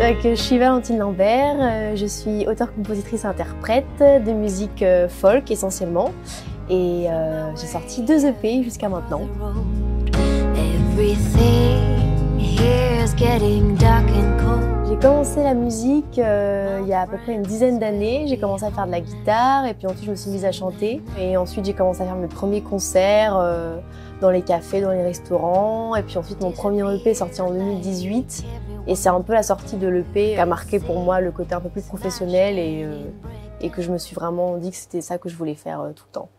Donc, je suis Valentine Lambert, je suis auteure-compositrice-interprète de musique folk essentiellement et j'ai sorti 2 EP jusqu'à maintenant. J'ai commencé la musique il y a à peu près une dizaine d'années. J'ai commencé à faire de la guitare et puis ensuite je me suis mise à chanter. Et ensuite j'ai commencé à faire mes premiers concerts dans les cafés, dans les restaurants. Et puis ensuite mon premier EP est sorti en 2018. Et c'est un peu la sortie de l'EP qui a marqué pour moi le côté un peu plus professionnel et que je me suis vraiment dit que c'était ça que je voulais faire tout le temps.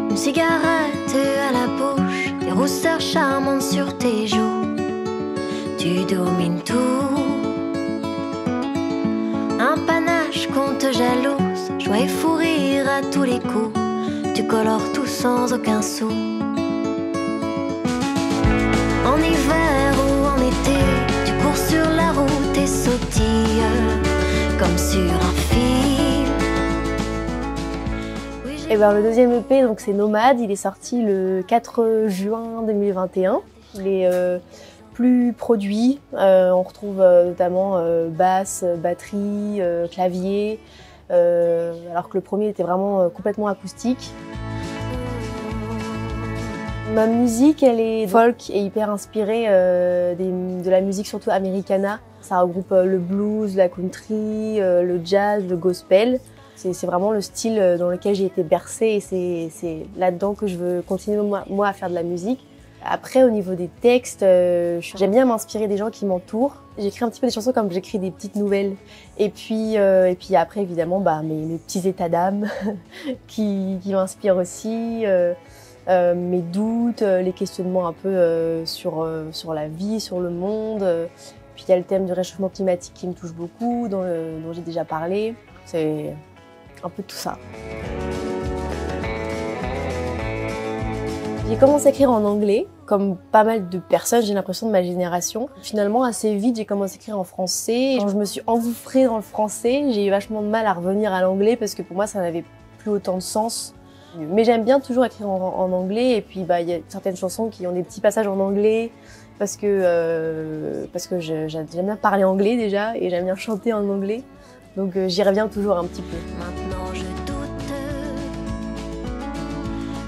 Une cigarette à la bouche, des rousseurs charmantes sur tes joues. Tu domines tout. Un panache qu'on te jalouse, joie et fou rire à tous les coups. Tu colores tout sans aucun sou. En hiver ou en été, tu cours sur la route et sautilles comme sur un fil. Et ben, le deuxième EP, donc c'est Nomade, il est sorti le 4 juin 2021. Il est plus produit, on retrouve notamment basse, batterie, clavier, alors que le premier était vraiment complètement acoustique. Ma musique, elle est folk et hyper inspirée de la musique surtout americana. Ça regroupe le blues, la country, le jazz, le gospel. C'est vraiment le style dans lequel j'ai été bercée et c'est là-dedans que je veux continuer moi à faire de la musique. Après, au niveau des textes, j'aime bien m'inspirer des gens qui m'entourent. J'écris un petit peu des chansons comme j'écris des petites nouvelles. Et puis après, évidemment, mes petits états d'âme qui m'inspirent aussi, mes doutes, les questionnements un peu sur la vie, sur le monde. Puis il y a le thème du réchauffement climatique qui me touche beaucoup, dont j'ai déjà parlé. C'est un peu tout ça. J'ai commencé à écrire en anglais, comme pas mal de personnes, j'ai l'impression, de ma génération. Finalement, assez vite, j'ai commencé à écrire en français. Quand je me suis engouffrée dans le français, j'ai eu vachement de mal à revenir à l'anglais parce que pour moi, ça n'avait plus autant de sens. Mais j'aime bien toujours écrire en anglais et puis il y a certaines chansons qui ont des petits passages en anglais parce que j'aime bien parler anglais déjà et j'aime bien chanter en anglais. Donc j'y reviens toujours un petit peu. Maintenant je doute.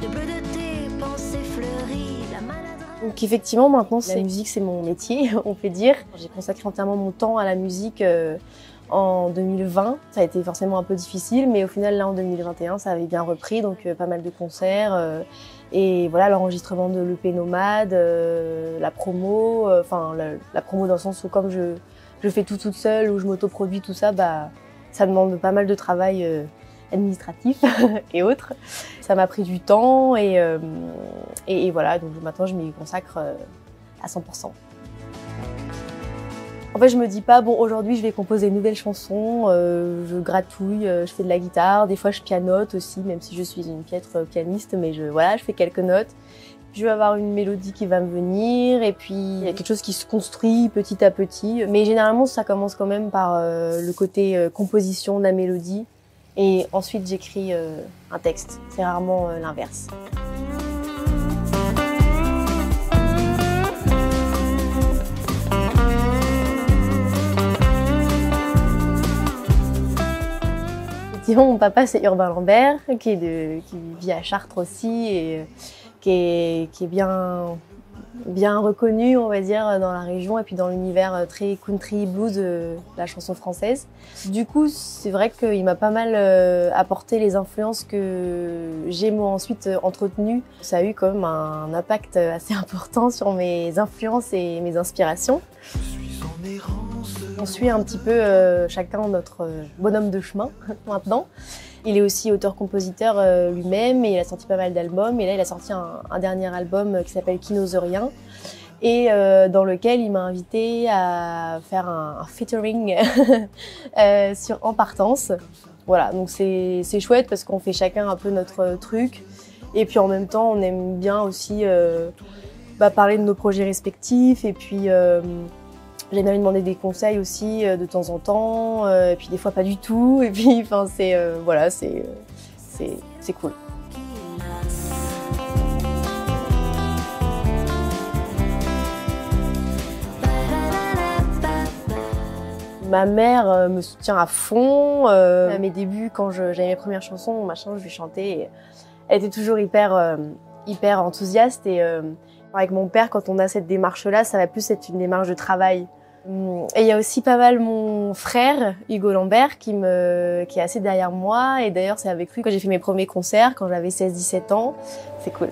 Le bleu de tes pensées fleuries, la maladresse. Donc effectivement maintenant la musique c'est mon métier, on peut dire. J'ai consacré entièrement mon temps à la musique en 2020. Ça a été forcément un peu difficile, mais au final là en 2021 ça avait bien repris, donc pas mal de concerts. Et voilà, l'enregistrement de l'EP Nomade, la promo, la promo dans le sens où comme je fais tout toute seule ou je m'autoproduis tout ça, ça demande pas mal de travail administratif et autres. Ça m'a pris du temps et voilà, donc maintenant je m'y consacre à 100%. En fait, je me dis pas, bon, aujourd'hui je vais composer une nouvelle chanson, je gratouille, je fais de la guitare, des fois je pianote aussi, même si je suis une piètre pianiste, mais je fais quelques notes. Je vais avoir une mélodie qui va me venir et puis il y a quelque chose qui se construit petit à petit. Mais généralement, ça commence quand même par le côté composition de la mélodie et ensuite j'écris un texte. C'est rarement l'inverse. Effectivement, mon papa c'est Urbain Lambert qui vit à Chartres aussi et qui est bien reconnu, on va dire, dans la région et puis dans l'univers très country blues de la chanson française. Du coup, c'est vrai qu'il m'a pas mal apporté les influences que j'ai moi ensuite entretenues. Ça a eu quand même un impact assez important sur mes influences et mes inspirations. On suit un petit peu chacun notre bonhomme de chemin maintenant. Il est aussi auteur-compositeur lui-même et il a sorti pas mal d'albums. Et là, il a sorti un dernier album qui s'appelle Qui n'ose rien et dans lequel il m'a invité à faire un featuring sur En partance. Voilà, donc c'est chouette parce qu'on fait chacun un peu notre truc. Et puis en même temps, on aime bien aussi parler de nos projets respectifs et puis j'aime bien lui demander des conseils aussi de temps en temps, et puis des fois pas du tout. Et puis, enfin, c'est c'est cool. Ma mère me soutient à fond. À mes débuts, quand j'avais mes premières chansons, machin, je lui chantais. Et elle était toujours hyper enthousiaste. Et avec mon père, quand on a cette démarche-là, ça va plus être une démarche de travail. Et il y a aussi pas mal mon frère, Hugo Lambert, qui est assez derrière moi. Et d'ailleurs, c'est avec lui que j'ai fait mes premiers concerts quand j'avais 16-17 ans. C'est cool.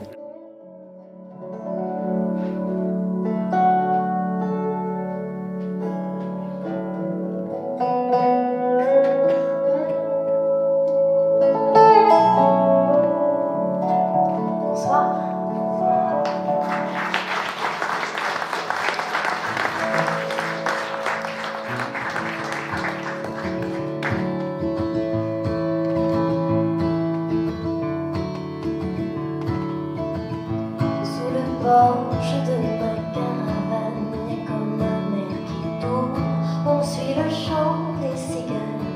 Porche de ma caravane, et comme un air qui tourne, on suit le chant des cigales.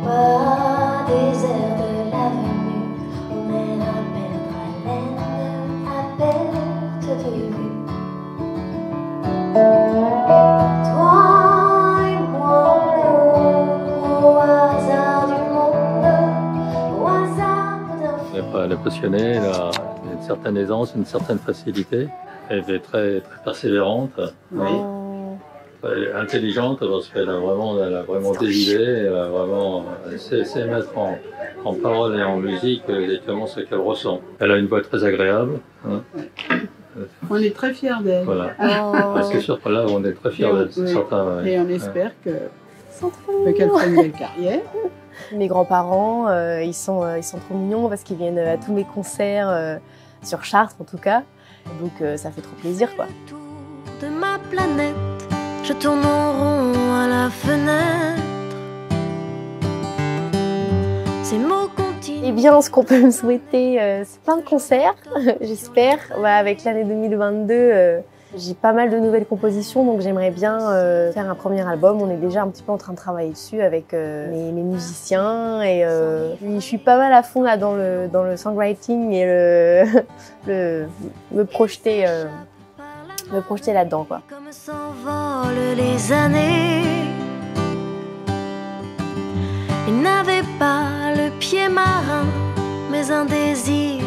Pas des airs de l'avenue, on mène à perdre haleine, à perte de vue. Toi et moi, au hasard du monde, au hasard d'un film. Elle est passionnée, elle a une certaine aisance, une certaine facilité. Elle est très persévérante, oui. Elle est intelligente parce qu'elle a vraiment des idées, elle sait mettre en parole et en musique exactement ce qu'elle ressent. Elle a une voix très agréable. Hein. On est très fiers d'elle. Voilà. C'est sûr que là, on est très fiers d'elle. Oui. Certain, Et on espère qu'elle fera une belle carrière. Mes grands-parents, ils sont trop mignons parce qu'ils viennent à tous mes concerts, sur Chartres en tout cas. Donc ça fait trop plaisir, quoi. Autour de ma planète, je tourne en rond à la fenêtre. Ces mots continuent. Eh bien, ce qu'on peut me souhaiter, c'est plein de concerts, j'espère. Avec l'année 2022, j'ai pas mal de nouvelles compositions, donc j'aimerais bien faire un premier album. On est déjà un petit peu en train de travailler dessus avec mes musiciens. Et je suis pas mal à fond là dans le songwriting et me projeter là-dedans, quoi. Comme s'envolent les années, il n'avait pas le pied marin, mais un désir